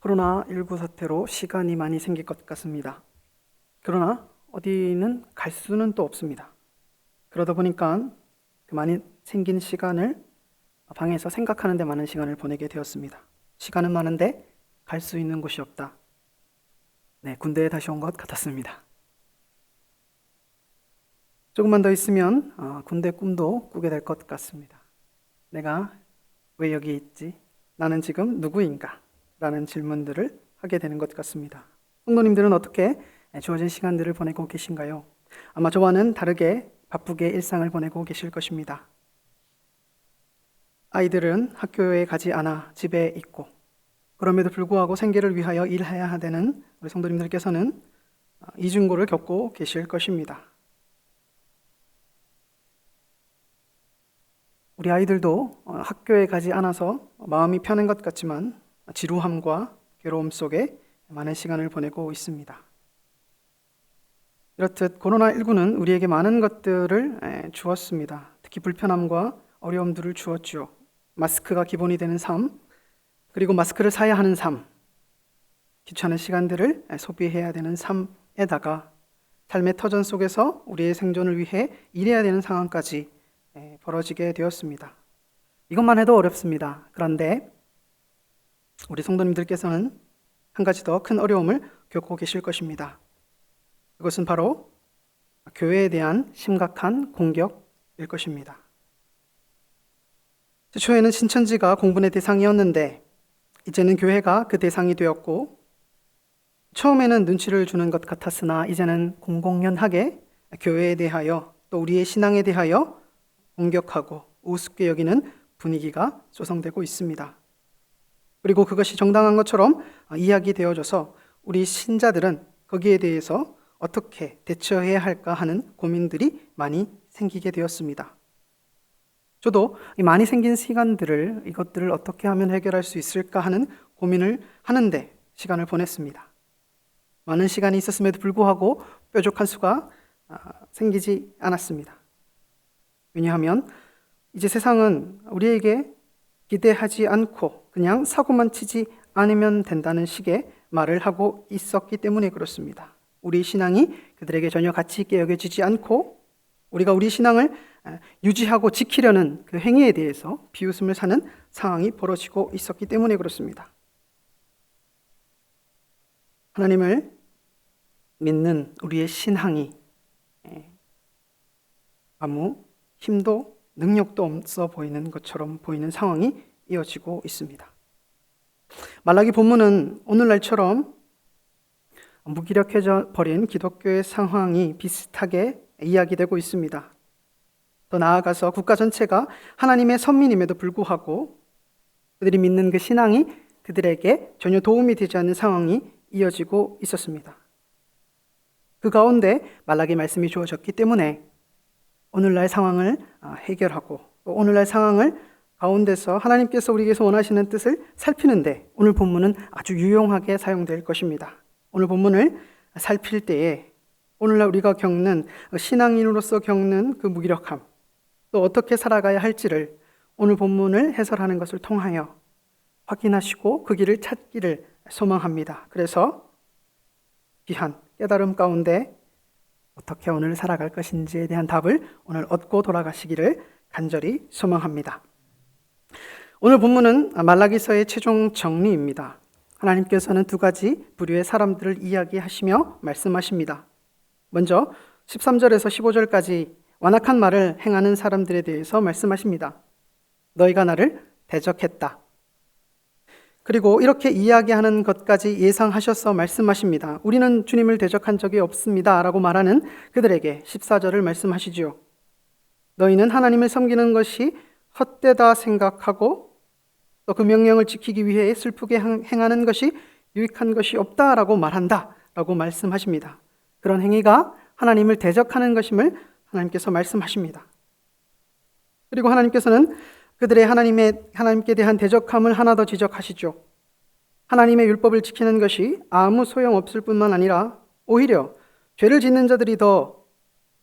코로나19 사태로 시간이 많이 생길 것 같습니다. 그러나 어디는 갈 수는 또 없습니다. 그러다 보니까 그 많이 생긴 시간을 방에서 생각하는 데 많은 시간을 보내게 되었습니다. 시간은 많은데 갈 수 있는 곳이 없다. 네, 군대에 다시 온 것 같았습니다. 조금만 더 있으면 군대 꿈도 꾸게 될 것 같습니다. 내가 왜 여기 있지? 나는 지금 누구인가? 라는 질문들을 하게 되는 것 같습니다. 성도님들은 어떻게 주어진 시간들을 보내고 계신가요? 아마 저와는 다르게 바쁘게 일상을 보내고 계실 것입니다. 아이들은 학교에 가지 않아 집에 있고, 그럼에도 불구하고 생계를 위하여 일해야 되는 우리 성도님들께서는 이중고를 겪고 계실 것입니다. 우리 아이들도 학교에 가지 않아서 마음이 편한 것 같지만 지루함과 괴로움 속에 많은 시간을 보내고 있습니다. 이렇듯 코로나19는 우리에게 많은 것들을 주었습니다. 특히 불편함과 어려움들을 주었죠. 마스크가 기본이 되는 삶, 그리고 마스크를 사야 하는 삶, 귀찮은 시간들을 소비해야 되는 삶에다가 삶의 터전 속에서 우리의 생존을 위해 일해야 되는 상황까지 벌어지게 되었습니다. 이것만 해도 어렵습니다. 그런데 우리 성도님들께서는 한 가지 더 큰 어려움을 겪고 계실 것입니다. 그것은 바로 교회에 대한 심각한 공격일 것입니다. 초에는 신천지가 공분의 대상이었는데 이제는 교회가 그 대상이 되었고, 처음에는 눈치를 주는 것 같았으나 이제는 공공연하게 교회에 대하여 또 우리의 신앙에 대하여 공격하고 우습게 여기는 분위기가 조성되고 있습니다. 그리고 그것이 정당한 것처럼 이야기되어져서 우리 신자들은 거기에 대해서 어떻게 대처해야 할까 하는 고민들이 많이 생기게 되었습니다. 저도 이 많이 생긴 시간들을 이것들을 어떻게 하면 해결할 수 있을까 하는 고민을 하는데 시간을 보냈습니다. 많은 시간이 있었음에도 불구하고 뾰족한 수가 생기지 않았습니다. 왜냐하면 이제 세상은 우리에게 기대하지 않고 그냥 사고만 치지 않으면 된다는 식의 말을 하고 있었기 때문에 그렇습니다. 우리 신앙이 그들에게 전혀 가치 있게 여겨지지 않고 우리가 우리 신앙을 유지하고 지키려는 그 행위에 대해서 비웃음을 사는 상황이 벌어지고 있었기 때문에 그렇습니다. 하나님을 믿는 우리의 신앙이 아무 힘도 능력도 없어 보이는 것처럼 보이는 상황이 이어지고 있습니다. 말라기 본문은 오늘날처럼 무기력해져 버린 기독교의 상황이 비슷하게 이야기되고 있습니다. 더 나아가서 국가 전체가 하나님의 선민임에도 불구하고 그들이 믿는 그 신앙이 그들에게 전혀 도움이 되지 않는 상황이 이어지고 있었습니다. 그 가운데 말라기 말씀이 주어졌기 때문에 오늘날 상황을 해결하고 또 오늘날 상황을 가운데서 하나님께서 우리에게서 원하시는 뜻을 살피는데 오늘 본문은 아주 유용하게 사용될 것입니다. 오늘 본문을 살필 때에 오늘날 우리가 겪는 신앙인으로서 겪는 그 무기력함, 또 어떻게 살아가야 할지를 오늘 본문을 해설하는 것을 통하여 확인하시고 그 길을 찾기를 소망합니다. 그래서 귀한 깨달음 가운데 어떻게 오늘 살아갈 것인지에 대한 답을 오늘 얻고 돌아가시기를 간절히 소망합니다. 오늘 본문은 말라기서의 최종 정리입니다. 하나님께서는 두 가지 부류의 사람들을 이야기하시며 말씀하십니다. 먼저 13절에서 15절까지 완악한 말을 행하는 사람들에 대해서 말씀하십니다. 너희가 나를 대적했다. 그리고 이렇게 이야기하는 것까지 예상하셔서 말씀하십니다. 우리는 주님을 대적한 적이 없습니다 라고 말하는 그들에게 14절을 말씀하시지요. 너희는 하나님을 섬기는 것이 헛되다 생각하고 또 그 명령을 지키기 위해 슬프게 행하는 것이 유익한 것이 없다라고 말한다 라고 말씀하십니다. 그런 행위가 하나님을 대적하는 것임을 하나님께서 말씀하십니다. 그리고 하나님께서는 그들의 하나님께 대한 대적함을 하나 더 지적하시죠. 하나님의 율법을 지키는 것이 아무 소용없을 뿐만 아니라 오히려 죄를 짓는 자들이 더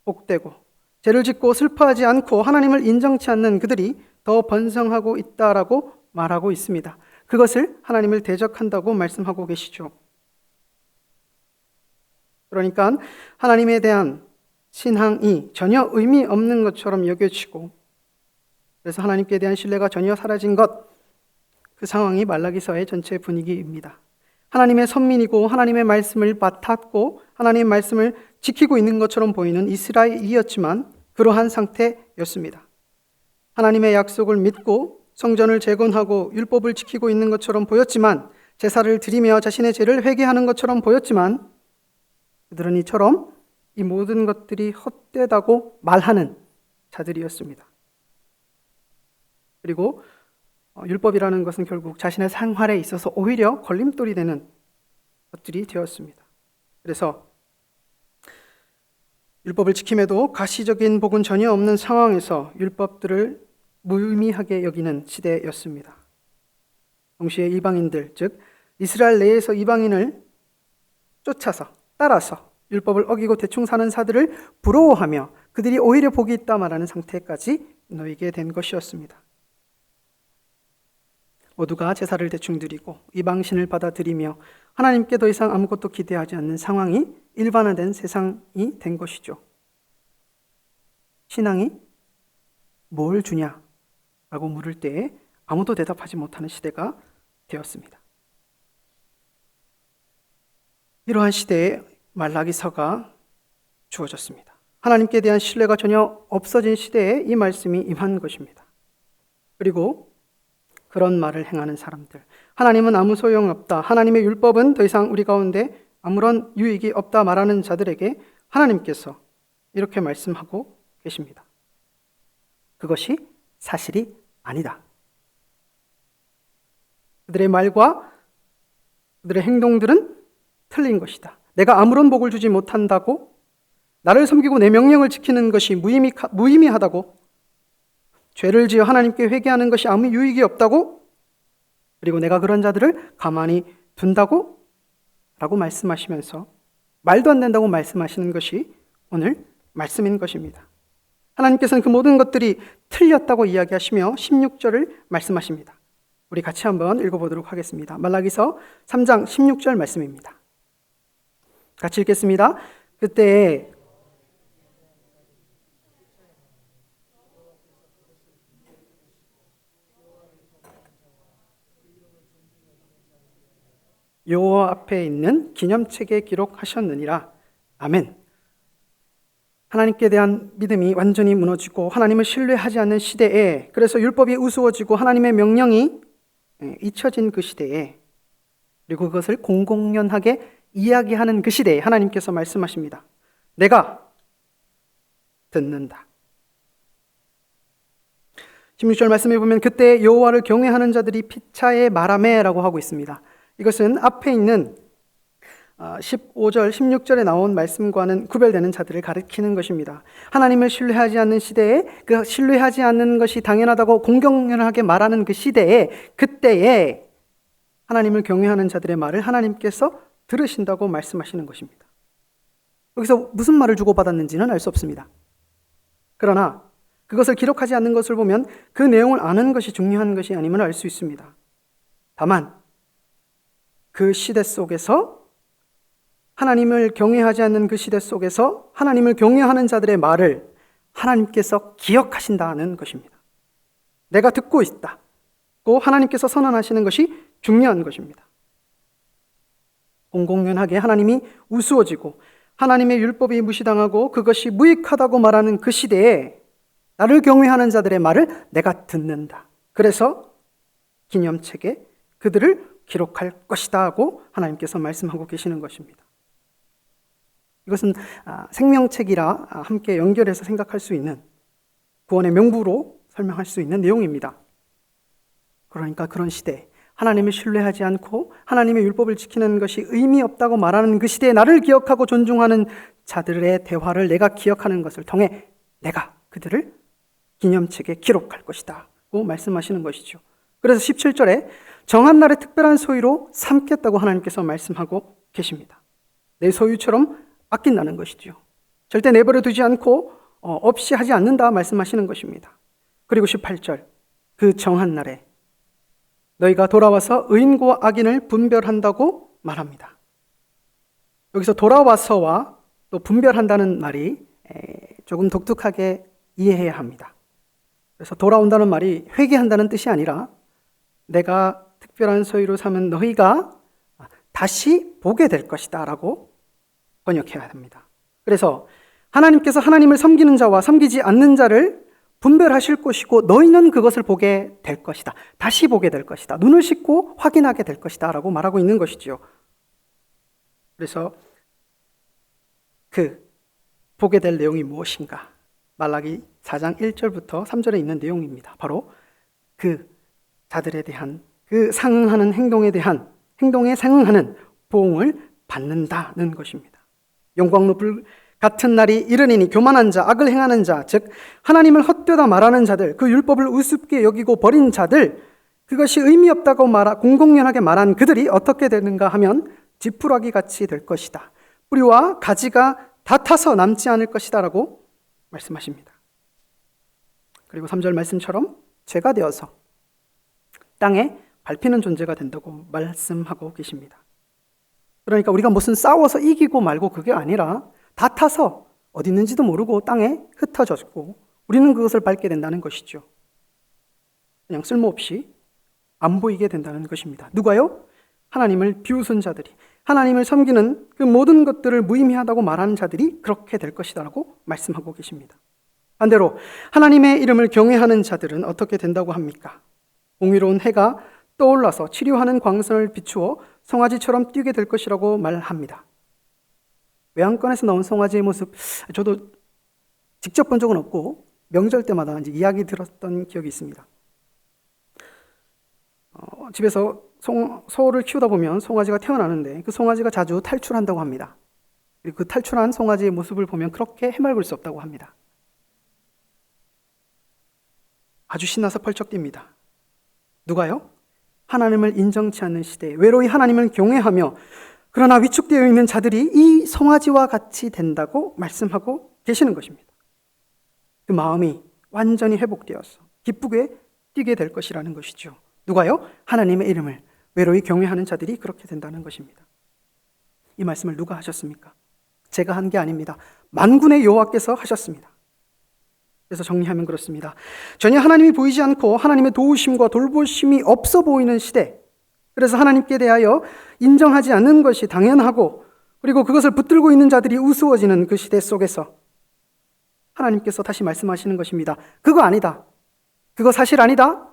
복되고 죄를 짓고 슬퍼하지 않고 하나님을 인정치 않는 그들이 더 번성하고 있다라고 말하고 있습니다. 그것을 하나님을 대적한다고 말씀하고 계시죠. 그러니까 하나님에 대한 신앙이 전혀 의미 없는 것처럼 여겨지고, 그래서 하나님께 대한 신뢰가 전혀 사라진 것, 그 상황이 말라기서의 전체 분위기입니다. 하나님의 선민이고 하나님의 말씀을 맡았고 하나님의 말씀을 지키고 있는 것처럼 보이는 이스라엘이었지만 그러한 상태였습니다. 하나님의 약속을 믿고 성전을 재건하고 율법을 지키고 있는 것처럼 보였지만, 제사를 드리며 자신의 죄를 회개하는 것처럼 보였지만, 그들은 이처럼 이 모든 것들이 헛되다고 말하는 자들이었습니다. 그리고 율법이라는 것은 결국 자신의 생활에 있어서 오히려 걸림돌이 되는 것들이 되었습니다. 그래서 율법을 지킴에도 가시적인 복은 전혀 없는 상황에서 율법들을 무의미하게 여기는 시대였습니다. 동시에 이방인들, 즉 이스라엘 내에서 이방인을 쫓아서 따라서 율법을 어기고 대충 사는 자들을 부러워하며 그들이 오히려 복이 있다 말하는 상태까지 놓이게 된 것이었습니다. 모두가 제사를 대충 드리고 이방신을 받아들이며 하나님께 더 이상 아무것도 기대하지 않는 상황이 일반화된 세상이 된 것이죠. 신앙이 뭘 주냐라고 물을 때에 아무도 대답하지 못하는 시대가 되었습니다. 이러한 시대에 말라기서가 주어졌습니다. 하나님께 대한 신뢰가 전혀 없어진 시대에 이 말씀이 임한 것입니다. 그리고 그런 말을 행하는 사람들, 하나님은 아무 소용없다, 하나님의 율법은 더 이상 우리 가운데 아무런 유익이 없다 말하는 자들에게 하나님께서 이렇게 말씀하고 계십니다. 그것이 사실이 아니다. 그들의 말과 그들의 행동들은 틀린 것이다. 내가 아무런 복을 주지 못한다고, 나를 섬기고 내 명령을 지키는 것이 무의미하다고, 죄를 지어 하나님께 회개하는 것이 아무 유익이 없다고, 그리고 내가 그런 자들을 가만히 둔다고 라고 말씀하시면서 말도 안 된다고 말씀하시는 것이 오늘 말씀인 것입니다. 하나님께서는 그 모든 것들이 틀렸다고 이야기하시며 16절을 말씀하십니다. 우리 같이 한번 읽어보도록 하겠습니다. 말라기서 3장 16절 말씀입니다. 같이 읽겠습니다. 그때 여호와 앞에 있는 기념책에 기록하셨느니라. 아멘. 하나님께 대한 믿음이 완전히 무너지고 하나님을 신뢰하지 않는 시대에, 그래서 율법이 우스워지고 하나님의 명령이 잊혀진 그 시대에, 그리고 그것을 공공연하게 이야기하는 그 시대에 하나님께서 말씀하십니다. 내가 듣는다. 16절 말씀에 보면 그때 여호와를 경외하는 자들이 피차에 말하매라고 하고 있습니다. 이것은 앞에 있는 15절, 16절에 나온 말씀과는 구별되는 자들을 가리키는 것입니다. 하나님을 신뢰하지 않는 시대에, 그 신뢰하지 않는 것이 당연하다고 공공연하게 말하는 그 시대에, 그때에 하나님을 경외하는 자들의 말을 하나님께서 들으신다고 말씀하시는 것입니다. 여기서 무슨 말을 주고받았는지는 알 수 없습니다. 그러나 그것을 기록하지 않는 것을 보면 그 내용을 아는 것이 중요한 것이 아님을 알 수 있습니다. 다만 그 시대 속에서, 하나님을 경외하지 않는 그 시대 속에서 하나님을 경외하는 자들의 말을 하나님께서 기억하신다는 것입니다. 내가 듣고 있다고 하나님께서 선언하시는 것이 중요한 것입니다. 공공연하게 하나님이 우스워지고 하나님의 율법이 무시당하고 그것이 무익하다고 말하는 그 시대에 나를 경외하는 자들의 말을 내가 듣는다. 그래서 기념책에 그들을 기록할 것이다 하고 하나님께서 말씀하고 계시는 것입니다. 이것은 생명책이라 함께 연결해서 생각할 수 있는, 구원의 명부로 설명할 수 있는 내용입니다. 그러니까 그런 시대, 하나님을 신뢰하지 않고 하나님의 율법을 지키는 것이 의미 없다고 말하는 그 시대에 나를 기억하고 존중하는 자들의 대화를 내가 기억하는 것을 통해 내가 그들을 기념책에 기록할 것이다 고 말씀하시는 것이죠. 그래서 17절에 정한 날의 특별한 소유로 삼겠다고 하나님께서 말씀하고 계십니다. 내 소유처럼 아낀다는 것이죠. 절대 내버려 두지 않고 없이 하지 않는다 말씀하시는 것입니다. 그리고 18절, 그 정한 날에 너희가 돌아와서 의인과 악인을 분별한다고 말합니다. 여기서 돌아와서와 또 분별한다는 말이 조금 독특하게 이해해야 합니다. 그래서 돌아온다는 말이 회개한다는 뜻이 아니라 내가 특별한 소유로 삼은 너희가 다시 보게 될 것이다 라고 번역해야 합니다. 그래서 하나님께서 하나님을 섬기는 자와 섬기지 않는 자를 분별하실 것이고 너희는 그것을 보게 될 것이다. 다시 보게 될 것이다. 눈을 씻고 확인하게 될 것이다 라고 말하고 있는 것이지요. 그래서 그 보게 될 내용이 무엇인가? 말라기 4장 1절부터 3절에 있는 내용입니다. 바로 그 자들에 대한 그 상응하는 행동에 상응하는 보응을 받는다는 것입니다. 영광 높을 같은 날이 이르니니 교만한 자, 악을 행하는 자, 즉 하나님을 헛되다 말하는 자들, 그 율법을 우습게 여기고 버린 자들, 그것이 의미 없다고 공공연하게 말한 그들이 어떻게 되는가 하면 지푸라기 같이 될 것이다. 뿌리와 가지가 다 타서 남지 않을 것이다 라고 말씀하십니다. 그리고 3절 말씀처럼 죄가 되어서 땅에 밟히는 존재가 된다고 말씀하고 계십니다. 그러니까 우리가 무슨 싸워서 이기고 말고 그게 아니라 다 타서 어디 있는지도 모르고 땅에 흩어졌고 우리는 그것을 밟게 된다는 것이죠. 그냥 쓸모없이 안 보이게 된다는 것입니다. 누가요? 하나님을 비웃은 자들이, 하나님을 섬기는 그 모든 것들을 무의미하다고 말하는 자들이 그렇게 될 것이다라고 말씀하고 계십니다. 반대로 하나님의 이름을 경외하는 자들은 어떻게 된다고 합니까? 공의로운 해가 떠올라서 치료하는 광선을 비추어 송아지처럼 뛰게 될 것이라고 말합니다. 외양간에서 나온 송아지의 모습, 저도 직접 본 적은 없고 명절 때마다 이제 이야기 들었던 기억이 있습니다. 집에서 소를 키우다 보면 송아지가 태어나는데 그 송아지가 자주 탈출한다고 합니다. 그리고 그 탈출한 송아지의 모습을 보면 그렇게 해맑을 수 없다고 합니다. 아주 신나서 펄쩍 뜁니다. 누가요? 하나님을 인정치 않는 시대에 외로이 하나님을 경외하며 그러나 위축되어 있는 자들이 이 송아지와 같이 된다고 말씀하고 계시는 것입니다. 그 마음이 완전히 회복되어서 기쁘게 뛰게 될 것이라는 것이죠. 누가요? 하나님의 이름을 외로이 경외하는 자들이 그렇게 된다는 것입니다. 이 말씀을 누가 하셨습니까? 제가 한 게 아닙니다. 만군의 여호와께서 하셨습니다. 그래서 정리하면 그렇습니다. 전혀 하나님이 보이지 않고 하나님의 도우심과 돌보심이 없어 보이는 시대, 그래서 하나님께 대하여 인정하지 않는 것이 당연하고 그리고 그것을 붙들고 있는 자들이 우스워지는 그 시대 속에서 하나님께서 다시 말씀하시는 것입니다. 그거 아니다. 그거 사실 아니다.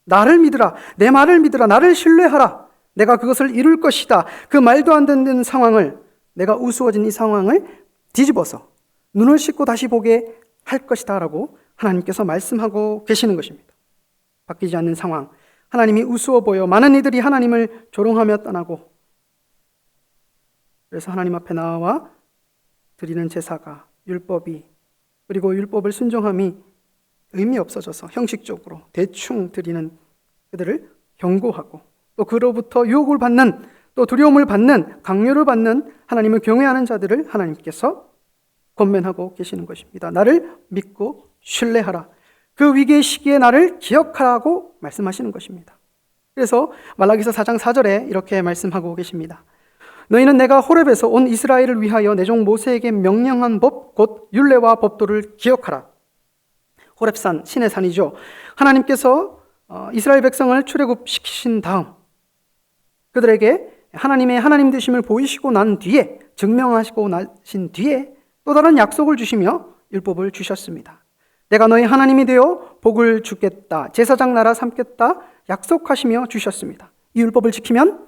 나를 믿으라. 내 말을 믿으라. 나를 신뢰하라. 내가 그것을 이룰 것이다. 그 말도 안 되는 상황을, 내가 우스워진 이 상황을 뒤집어서 눈을 씻고 다시 보게 할 것이다 라고 하나님께서 말씀하고 계시는 것입니다. 바뀌지 않는 상황, 하나님이 우스워 보여 많은 이들이 하나님을 조롱하며 떠나고, 그래서 하나님 앞에 나와 드리는 제사가, 율법이, 그리고 율법을 순종함이 의미 없어져서 형식적으로 대충 드리는 그들을 경고하고, 또 그로부터 유혹을 받는, 또 두려움을 받는, 강요를 받는 하나님을 경외하는 자들을 하나님께서 권면하고 계시는 것입니다. 나를 믿고 신뢰하라. 그 위기의 시기에 나를 기억하라고 말씀하시는 것입니다. 그래서 말라기서 4장 4절에 이렇게 말씀하고 계십니다. 너희는 내가 호렙에서 온 이스라엘을 위하여 내 종 모세에게 명령한 법, 곧 율례와 법도를 기억하라. 호렙산, 신의 산이죠. 하나님께서 이스라엘 백성을 출애굽시키신 다음 그들에게 하나님의 하나님 되심을 보이시고 난 뒤에, 증명하시고 나신 뒤에 또 다른 약속을 주시며 율법을 주셨습니다. 내가 너희 하나님이 되어 복을 주겠다, 제사장 나라 삼겠다 약속하시며 주셨습니다. 이 율법을 지키면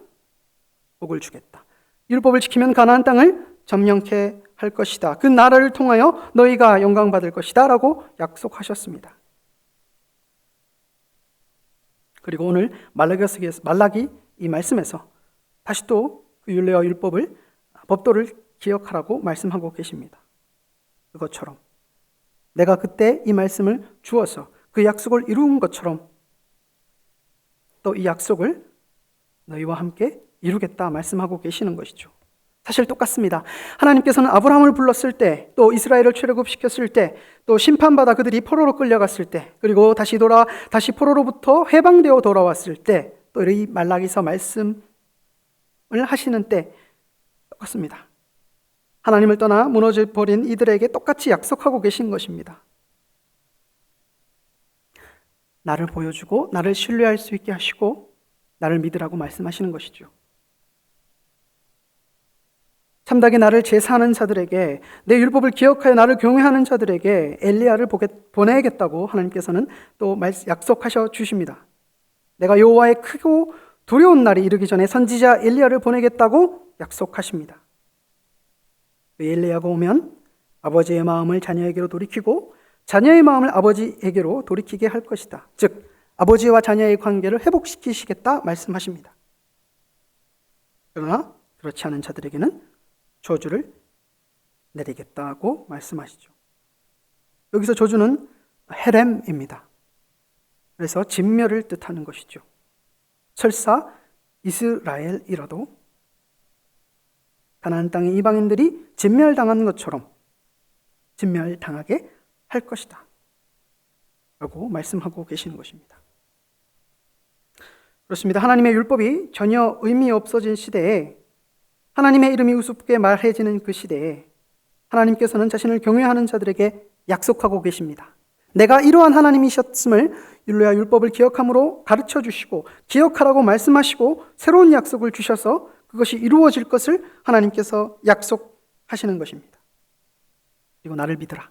복을 주겠다. 율법을 지키면 가나안 땅을 점령케 할 것이다. 그 나라를 통하여 너희가 영광받을 것이다 라고 약속하셨습니다. 그리고 오늘 말라기 이 말씀에서 다시 또 그 율례와 율법을, 법도를 기억하라고 말씀하고 계십니다. 그것처럼 내가 그때 이 말씀을 주어서 그 약속을 이룬 것처럼 또 이 약속을 너희와 함께 이루겠다 말씀하고 계시는 것이죠. 사실 똑같습니다. 하나님께서는 아브라함을 불렀을 때, 또 이스라엘을 출애굽시켰을 때, 또 심판받아 그들이 포로로 끌려갔을 때, 그리고 다시 포로로부터 해방되어 돌아왔을 때, 또 이 말라기서 말씀을 하시는 때 똑같습니다. 하나님을 떠나 무너져 버린 이들에게 똑같이 약속하고 계신 것입니다. 나를 보여주고 나를 신뢰할 수 있게 하시고 나를 믿으라고 말씀하시는 것이죠. 참되게 나를 제사하는 자들에게, 내 율법을 기억하여 나를 경외하는 자들에게 엘리야를 보내겠다고 하나님께서는 또 약속하셔 주십니다. 내가 여호와의 크고 두려운 날이 이르기 전에 선지자 엘리야를 보내겠다고 약속하십니다. 그 엘리야가 오면 아버지의 마음을 자녀에게로 돌이키고 자녀의 마음을 아버지에게로 돌이키게 할 것이다. 즉 아버지와 자녀의 관계를 회복시키시겠다 말씀하십니다. 그러나 그렇지 않은 자들에게는 저주를 내리겠다고 말씀하시죠. 여기서 저주는 헤렘입니다. 그래서 진멸을 뜻하는 것이죠. 설사 이스라엘이라도 가나안 땅의 이방인들이 진멸당한 것처럼 진멸당하게 할 것이다 라고 말씀하고 계시는 것입니다. 그렇습니다. 하나님의 율법이 전혀 의미 없어진 시대에, 하나님의 이름이 우습게 말해지는 그 시대에 하나님께서는 자신을 경외하는 자들에게 약속하고 계십니다. 내가 이러한 하나님이셨음을 율례와 율법을 기억함으로 가르쳐 주시고 기억하라고 말씀하시고 새로운 약속을 주셔서 그것이 이루어질 것을 하나님께서 약속하시는 것입니다. 그리고 나를 믿으라.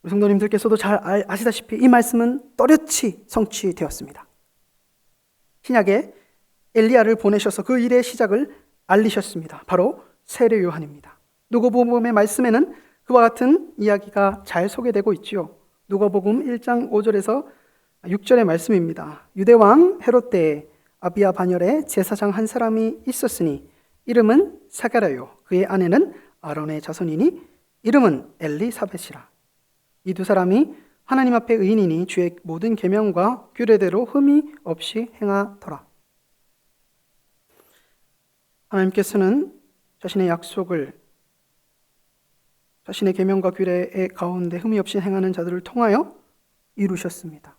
우리 성도님들께서도 잘 아시다시피 이 말씀은 또렷이 성취되었습니다. 신약에 엘리야를 보내셔서 그 일의 시작을 알리셨습니다. 바로 세례 요한입니다. 누가복음의 말씀에는 그와 같은 이야기가 잘 소개되고 있지요. 누가복음 1장 5절에서 6절의 말씀입니다. 유대왕 헤롯 때에 아비야 반열에 제사장 한 사람이 있었으니 이름은 사가랴요, 그의 아내는 아론의 자손이니 이름은 엘리사벳이라. 이 두 사람이 하나님 앞에 의인이니 주의 모든 계명과 규례대로 흠이 없이 행하더라. 하나님께서는 자신의 약속을 자신의 계명과 규례의 가운데 흠이 없이 행하는 자들을 통하여 이루셨습니다.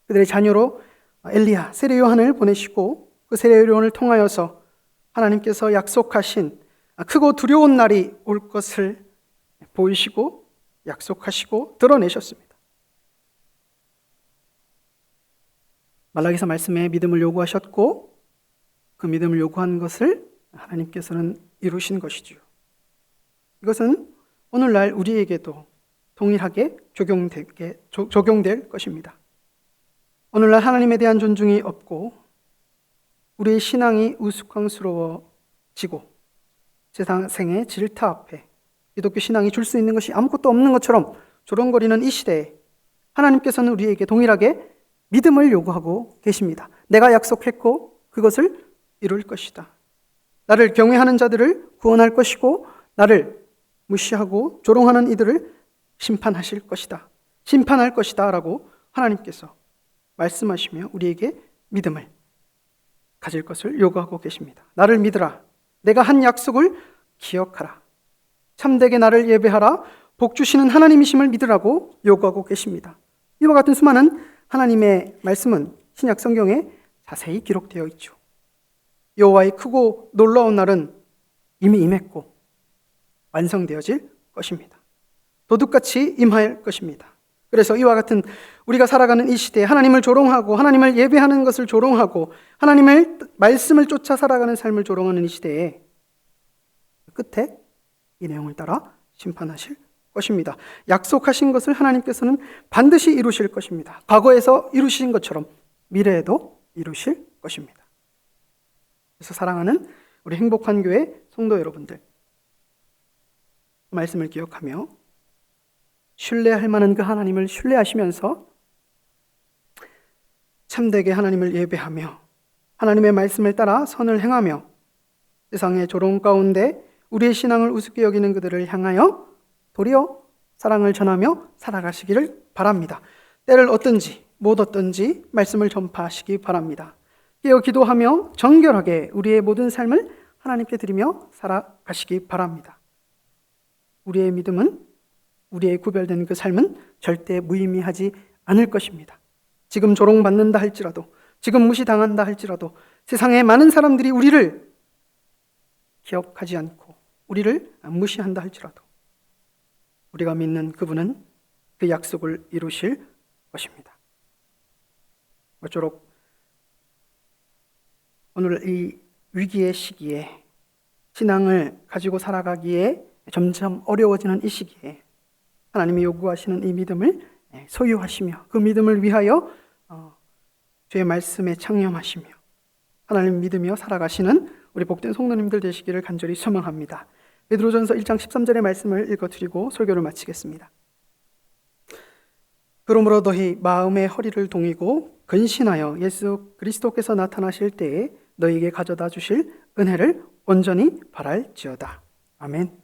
그들의 자녀로 엘리야, 세례 요한을 보내시고 그 세례 요한을 통하여서 하나님께서 약속하신 크고 두려운 날이 올 것을 보이시고 약속하시고 드러내셨습니다. 말라기서 말씀에 믿음을 요구하셨고 그 믿음을 요구한 것을 하나님께서는 이루신 것이지요. 이것은 오늘날 우리에게도 동일하게 적용될 것입니다. 오늘날 하나님에 대한 존중이 없고 우리의 신앙이 우스꽝스러워지고 세상의 질타 앞에 기독교 신앙이 줄 수 있는 것이 아무것도 없는 것처럼 조롱거리는 이 시대에 하나님께서는 우리에게 동일하게 믿음을 요구하고 계십니다. 내가 약속했고 그것을 이룰 것이다. 나를 경외하는 자들을 구원할 것이고 나를 무시하고 조롱하는 이들을 심판하실 것이다. 심판할 것이다 라고 하나님께서 말씀하시며 우리에게 믿음을 가질 것을 요구하고 계십니다. 나를 믿으라. 내가 한 약속을 기억하라. 참되게 나를 예배하라. 복 주시는 하나님이심을 믿으라고 요구하고 계십니다. 이와 같은 수많은 하나님의 말씀은 신약 성경에 자세히 기록되어 있죠. 여호와의 크고 놀라운 날은 이미 임했고 완성되어질 것입니다. 도둑같이 임할 것입니다. 그래서 이와 같은 우리가 살아가는 이 시대에 하나님을 조롱하고 하나님을 예배하는 것을 조롱하고 하나님의 말씀을 쫓아 살아가는 삶을 조롱하는 이 시대에 끝에 이 내용을 따라 심판하실 것입니다. 약속하신 것을 하나님께서는 반드시 이루실 것입니다. 과거에서 이루신 것처럼 미래에도 이루실 것입니다. 그래서 사랑하는 우리 행복한 교회 성도 여러분들, 말씀을 기억하며 신뢰할 만한 그 하나님을 신뢰하시면서 참되게 하나님을 예배하며 하나님의 말씀을 따라 선을 행하며 세상의 조롱 가운데 우리의 신앙을 우습게 여기는 그들을 향하여 도리어 사랑을 전하며 살아가시기를 바랍니다. 때를 얻든지 못 얻든지 말씀을 전파하시기 바랍니다. 깨어 기도하며 정결하게 우리의 모든 삶을 하나님께 드리며 살아가시기 바랍니다. 우리의 믿음은, 우리의 구별된 그 삶은 절대 무의미하지 않을 것입니다. 지금 조롱받는다 할지라도, 지금 무시당한다 할지라도, 세상의 많은 사람들이 우리를 기억하지 않고 우리를 무시한다 할지라도 우리가 믿는 그분은 그 약속을 이루실 것입니다. 모쪼록 오늘 이 위기의 시기에 신앙을 가지고 살아가기에 점점 어려워지는 이 시기에 하나님이 요구하시는 이 믿음을 소유하시며 그 믿음을 위하여 주의 말씀에 창념하시며 하나님 믿으며 살아가시는 우리 복된 성도님들 되시기를 간절히 소망합니다. 베드로전서 1장 13절의 말씀을 읽어드리고 설교를 마치겠습니다. 그러므로 너희 마음의 허리를 동이고 근신하여 예수 그리스도께서 나타나실 때에 너희에게 가져다 주실 은혜를 온전히 바랄지어다. 아멘.